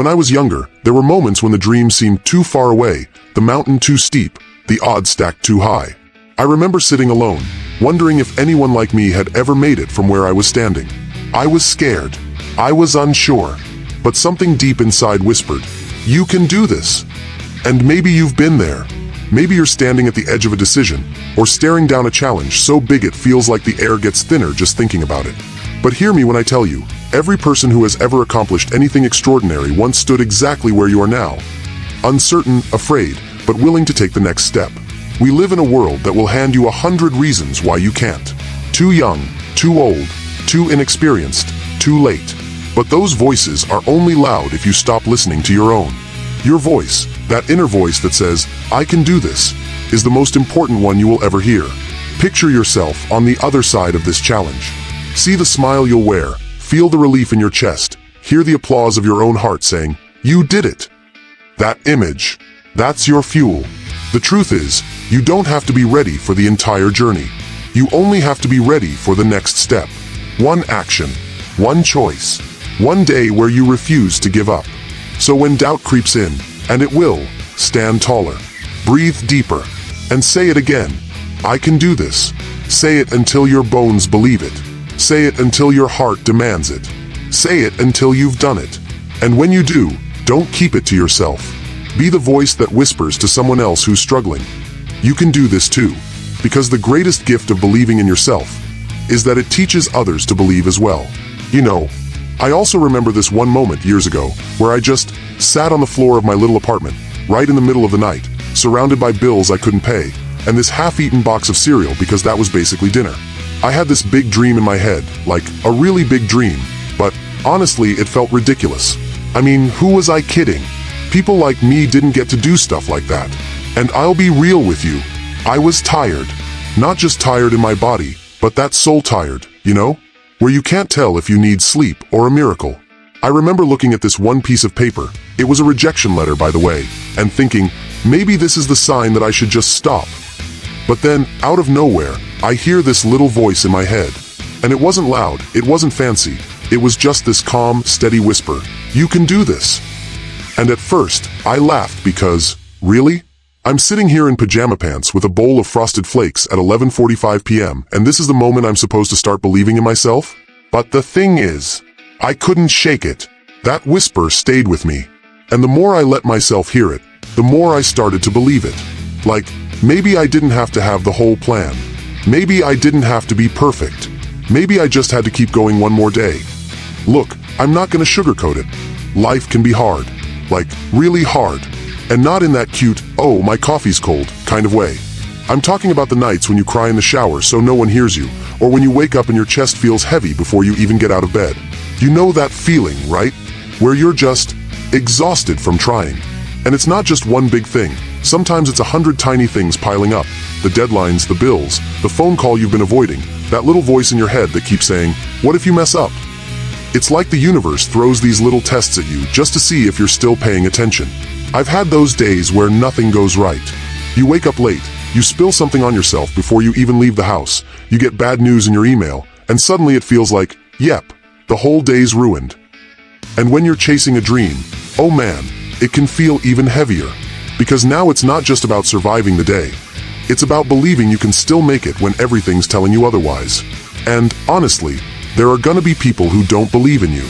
When I was younger, there were moments when the dream seemed too far away, the mountain too steep, the odds stacked too high. I remember sitting alone, wondering if anyone like me had ever made it from where I was standing. I was scared. I was unsure. But something deep inside whispered, "You can do this." And maybe you've been there. Maybe you're standing at the edge of a decision, or staring down a challenge so big it feels like the air gets thinner just thinking about it. But hear me when I tell you, every person who has ever accomplished anything extraordinary once stood exactly where you are now. Uncertain, afraid, but willing to take the next step. We live in a world that will hand you 100 reasons why you can't. Too young, too old, too inexperienced, too late. But those voices are only loud if you stop listening to your own. Your voice, that inner voice that says, "I can do this," is the most important one you will ever hear. Picture yourself on the other side of this challenge. See the smile you'll wear, feel the relief in your chest, hear the applause of your own heart saying, "You did it." That image, that's your fuel. The truth is, you don't have to be ready for the entire journey. You only have to be ready for the next step. One action, one choice, one day where you refuse to give up. So when doubt creeps in, and it will, stand taller, breathe deeper, and say it again. I can do this. Say it until your bones believe it. Say it until your heart demands it. Say it until you've done it. And when you do, don't keep it to yourself. Be the voice that whispers to someone else who's struggling. You can do this too, because the greatest gift of believing in yourself is that it teaches others to believe as well. You know, I also remember this one moment years ago where I just sat on the floor of my little apartment, right in the middle of the night, surrounded by bills I couldn't pay, and this half-eaten box of cereal because that was basically dinner. I had this big dream in my head, like a really big dream, but honestly it felt ridiculous. I mean, who was I kidding? People like me didn't get to do stuff like that. And I'll be real with you, I was tired. Not just tired in my body, but that soul tired, you know? Where you can't tell if you need sleep or a miracle. I remember looking at this one piece of paper, it was a rejection letter by the way, and thinking, maybe this is the sign that I should just stop. But then, out of nowhere, I hear this little voice in my head. And it wasn't loud, it wasn't fancy, it was just this calm, steady whisper, "You can do this." And at first, I laughed because, really? I'm sitting here in pajama pants with a bowl of Frosted Flakes at 11:45 p.m. and this is the moment I'm supposed to start believing in myself? But the thing is, I couldn't shake it. That whisper stayed with me. And the more I let myself hear it, the more I started to believe it. Like, maybe I didn't have to have the whole plan. Maybe I didn't have to be perfect. Maybe I just had to keep going one more day. Look, I'm not gonna sugarcoat it. Life can be hard. Like, really hard. And not in that cute, "oh, my coffee's cold" kind of way. I'm talking about the nights when you cry in the shower so no one hears you, or when you wake up and your chest feels heavy before you even get out of bed. You know that feeling, right? Where you're just exhausted from trying. And it's not just one big thing. Sometimes it's 100 tiny things piling up. The deadlines, the bills, the phone call you've been avoiding, that little voice in your head that keeps saying, "What if you mess up?" It's like the universe throws these little tests at you just to see if you're still paying attention. I've had those days where nothing goes right. You wake up late, you spill something on yourself before you even leave the house, you get bad news in your email, and suddenly it feels like, yep, the whole day's ruined. And when you're chasing a dream, oh man, it can feel even heavier. Because now it's not just about surviving the day. It's about believing you can still make it when everything's telling you otherwise. And, honestly, there are gonna be people who don't believe in you.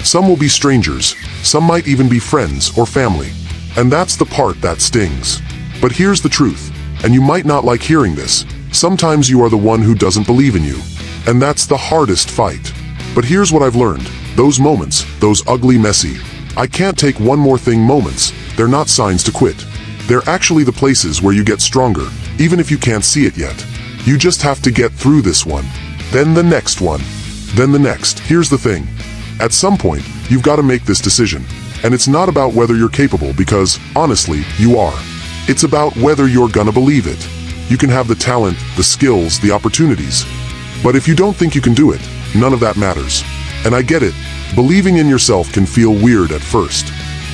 Some will be strangers, some might even be friends or family. And that's the part that stings. But here's the truth, and you might not like hearing this. Sometimes you are the one who doesn't believe in you. And that's the hardest fight. But here's what I've learned. Those moments, those ugly, messy, I can't take one more thing moments, they're not signs to quit. They're actually the places where you get stronger, even if you can't see it yet. You just have to get through this one, then the next one, then the next. Here's the thing. At some point, you've got to make this decision. And it's not about whether you're capable because, honestly, you are. It's about whether you're gonna believe it. You can have the talent, the skills, the opportunities. But if you don't think you can do it, none of that matters. And I get it. Believing in yourself can feel weird at first.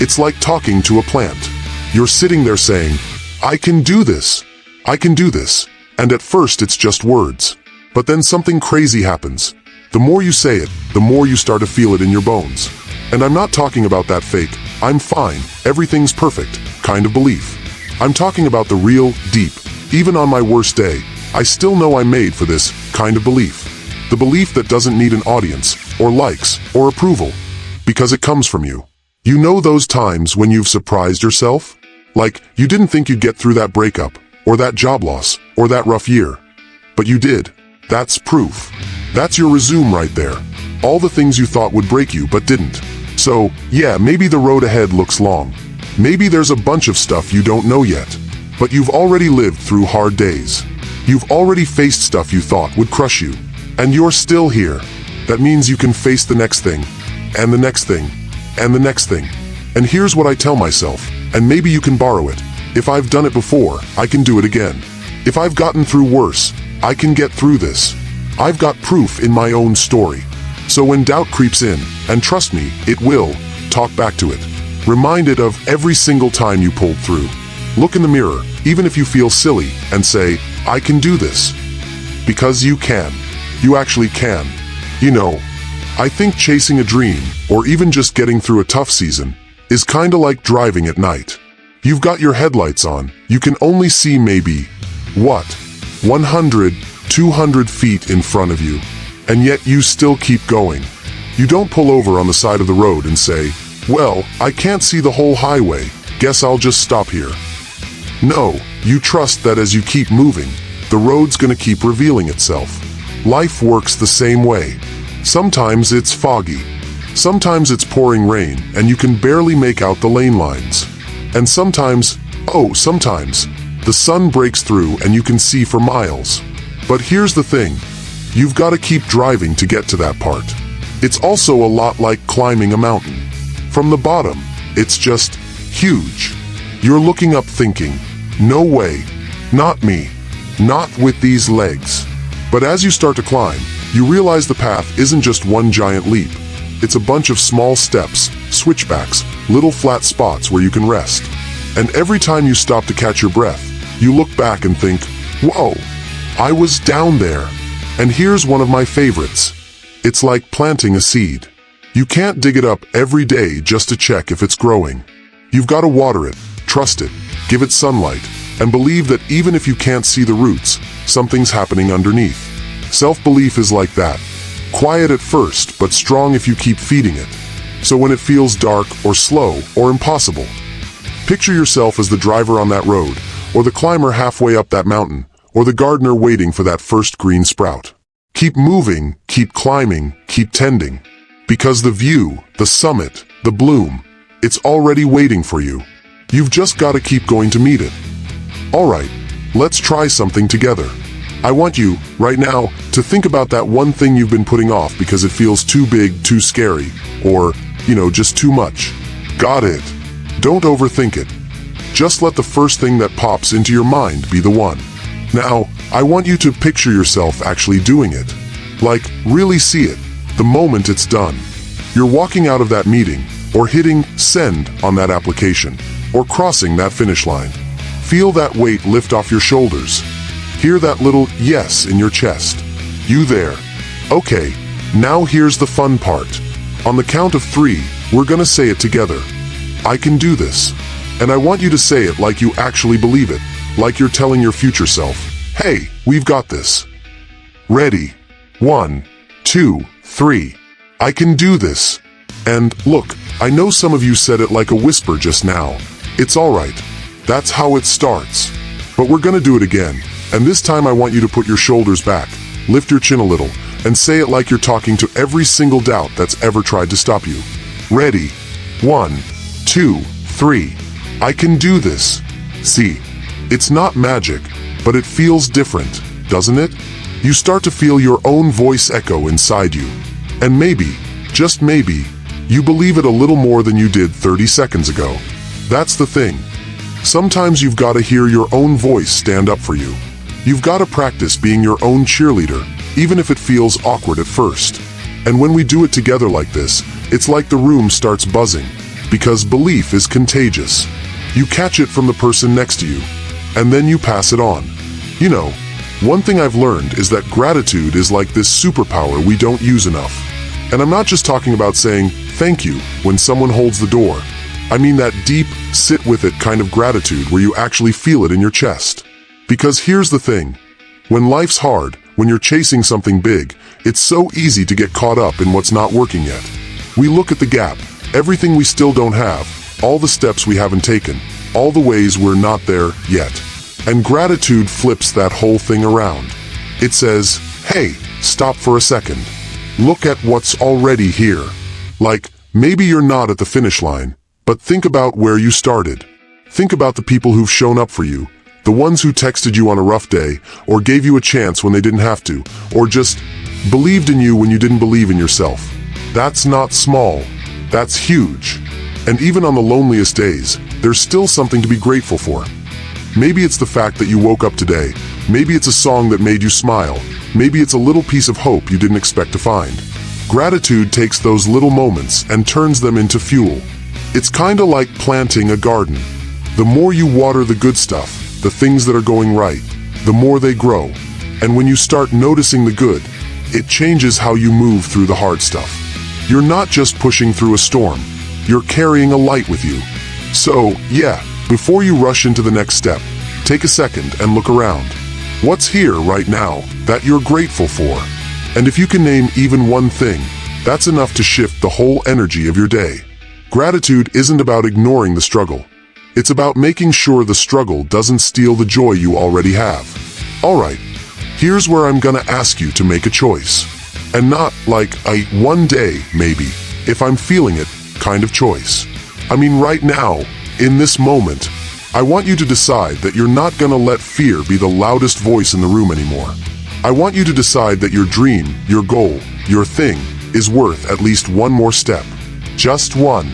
It's like talking to a plant. You're sitting there saying, "I can do this. I can do this." And at first it's just words. But then something crazy happens. The more you say it, the more you start to feel it in your bones. And I'm not talking about that fake, I'm fine, everything's perfect kind of belief. I'm talking about the real, deep, even on my worst day, I still know I'm made for this kind of belief. The belief that doesn't need an audience, or likes, or approval, because it comes from you. You know those times when you've surprised yourself? Like, you didn't think you'd get through that breakup, or that job loss, or that rough year. But you did. That's proof. That's your resume right there. All the things you thought would break you but didn't. So, yeah, maybe the road ahead looks long. Maybe there's a bunch of stuff you don't know yet. But you've already lived through hard days. You've already faced stuff you thought would crush you. And you're still here. That means you can face the next thing, and the next thing, and the next thing. And here's what I tell myself, and maybe you can borrow it. If I've done it before, I can do it again. If I've gotten through worse, I can get through this. I've got proof in my own story. So when doubt creeps in, and trust me, it will, talk back to it. Remind it of every single time you pulled through. Look in the mirror, even if you feel silly, and say, I can do this. Because you can. You actually can. You know, I think chasing a dream, or even just getting through a tough season, is kinda like driving at night. You've got your headlights on, you can only see maybe, 100, 200 feet in front of you, and yet you still keep going. You don't pull over on the side of the road and say, well, I can't see the whole highway, guess I'll just stop here. No, you trust that as you keep moving, the road's gonna keep revealing itself. Life works the same way. Sometimes it's foggy. Sometimes it's pouring rain and you can barely make out the lane lines. And sometimes, sometimes, the sun breaks through and you can see for miles. But here's the thing, you've got to keep driving to get to that part. It's also a lot like climbing a mountain. From the bottom, it's just huge. You're looking up thinking, no way, not me, not with these legs. But as you start to climb, you realize the path isn't just one giant leap. It's a bunch of small steps, switchbacks, little flat spots where you can rest. And every time you stop to catch your breath, you look back and think, whoa, I was down there. And here's one of my favorites. It's like planting a seed. You can't dig it up every day just to check if it's growing. You've got to water it, trust it, give it sunlight, and believe that even if you can't see the roots, something's happening underneath. Self-belief is like that. Quiet at first, but strong if you keep feeding it. So when it feels dark or slow or impossible, picture yourself as the driver on that road, or the climber halfway up that mountain, or the gardener waiting for that first green sprout. Keep moving, keep climbing, keep tending. Because the view, the summit, the bloom, it's already waiting for you. You've just got to keep going to meet it. Alright, let's try something together. I want you, right now, to think about that one thing you've been putting off because it feels too big, too scary, or, just too much. Got it. Don't overthink it. Just let the first thing that pops into your mind be the one. Now, I want you to picture yourself actually doing it. Like, really see it, the moment it's done. You're walking out of that meeting, or hitting send on that application, or crossing that finish line. Feel that weight lift off your shoulders. Hear that little yes in your chest. You there. Okay, now here's the fun part. On the count of 3, we're gonna say it together. I can do this. And I want you to say it like you actually believe it, like you're telling your future self, hey, we've got this. Ready? 1, 2, 3. I can do this. And look, I know some of you said it like a whisper just now. It's alright. That's how it starts. But we're gonna do it again. And this time I want you to put your shoulders back, lift your chin a little, and say it like you're talking to every single doubt that's ever tried to stop you. Ready? 1, 2, 3. I can do this. See, it's not magic, but it feels different, doesn't it? You start to feel your own voice echo inside you. And maybe, just maybe, you believe it a little more than you did 30 seconds ago. That's the thing. Sometimes you've got to hear your own voice stand up for you. You've got to practice being your own cheerleader, even if it feels awkward at first. And when we do it together like this, it's like the room starts buzzing, because belief is contagious. You catch it from the person next to you, and then you pass it on. One thing I've learned is that gratitude is like this superpower we don't use enough. And I'm not just talking about saying thank you when someone holds the door. I mean that deep, sit with it kind of gratitude where you actually feel it in your chest. Because here's the thing. When life's hard, when you're chasing something big, it's so easy to get caught up in what's not working yet. We look at the gap, everything we still don't have, all the steps we haven't taken, all the ways we're not there yet. And gratitude flips that whole thing around. It says, hey, stop for a second. Look at what's already here. Like, maybe you're not at the finish line, but think about where you started. Think about the people who've shown up for you, the ones who texted you on a rough day, or gave you a chance when they didn't have to, or just believed in you when you didn't believe in yourself. That's not small, that's huge. And even on the loneliest days, there's still something to be grateful for. Maybe it's the fact that you woke up today. Maybe it's a song that made you smile. Maybe it's a little piece of hope you didn't expect to find. Gratitude takes those little moments and turns them into fuel. It's kinda like planting a garden. The more you water the good stuff, the things that are going right, the more they grow. And when you start noticing the good, it changes how you move through the hard stuff. You're not just pushing through a storm, you're carrying a light with you. So, yeah, before you rush into the next step, take a second and look around. What's here right now that you're grateful for? And if you can name even one thing, that's enough to shift the whole energy of your day. Gratitude isn't about ignoring the struggle. It's about making sure the struggle doesn't steal the joy you already have. Alright, here's where I'm gonna ask you to make a choice. And not like a one day, maybe, if I'm feeling it, kind of choice. I mean right now, in this moment, I want you to decide that you're not gonna let fear be the loudest voice in the room anymore. I want you to decide that your dream, your goal, your thing, is worth at least one more step. Just one.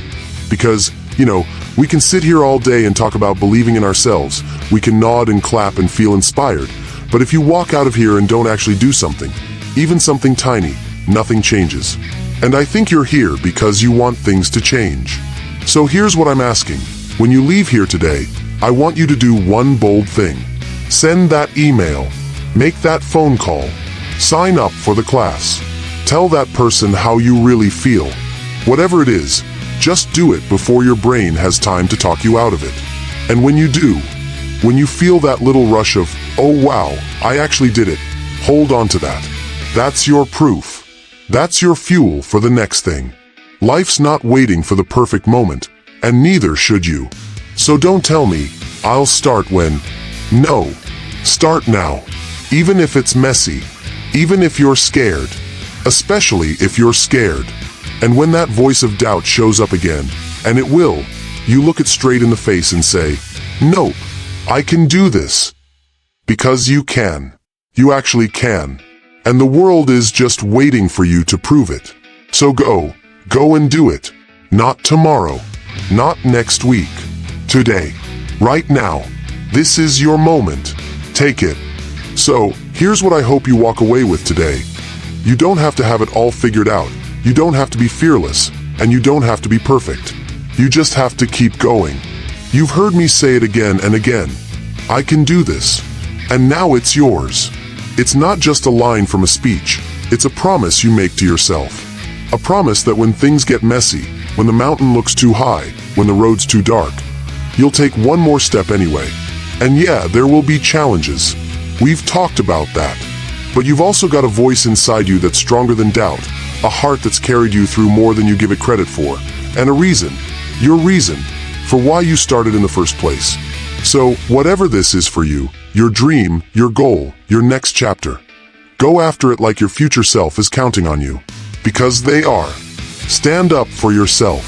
Because, we can sit here all day and talk about believing in ourselves. We can nod and clap and feel inspired. But if you walk out of here and don't actually do something, even something tiny, nothing changes. And I think you're here because you want things to change. So here's what I'm asking. When you leave here today, I want you to do one bold thing. Send that email. Make that phone call. Sign up for the class. Tell that person how you really feel. Whatever it is, just do it before your brain has time to talk you out of it. And when you do, when you feel that little rush of, oh wow, I actually did it, hold on to that. That's your proof. That's your fuel for the next thing. Life's not waiting for the perfect moment, and neither should you. So don't tell me, I'll start when. No, start now. Even if it's messy, even if you're scared, especially if you're scared. And when that voice of doubt shows up again, and it will, you look it straight in the face and say, nope, I can do this. Because you can. You actually can. And the world is just waiting for you to prove it. So go and do it. Not tomorrow. Not next week. Today. Right now. This is your moment. Take it. So, here's what I hope you walk away with today. You don't have to have it all figured out. You don't have to be fearless, and you don't have to be perfect. You just have to keep going. You've heard me say it again and again. I can do this. And now it's yours. It's not just a line from a speech. It's a promise you make to yourself. A promise that when things get messy, when the mountain looks too high, when the road's too dark, you'll take one more step anyway. And yeah, there will be challenges. We've talked about that. But you've also got a voice inside you that's stronger than doubt, a heart that's carried you through more than you give it credit for, and a reason, your reason, for why you started in the first place. So, whatever this is for you, your dream, your goal, your next chapter, go after it like your future self is counting on you. Because they are. Stand up for yourself.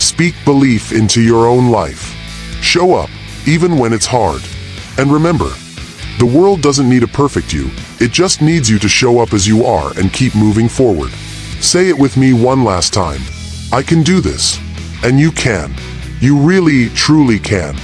Speak belief into your own life. Show up, even when it's hard. And remember, the world doesn't need a perfect you, it just needs you to show up as you are and keep moving forward. Say it with me one last time. I can do this. And you can. You really, truly can.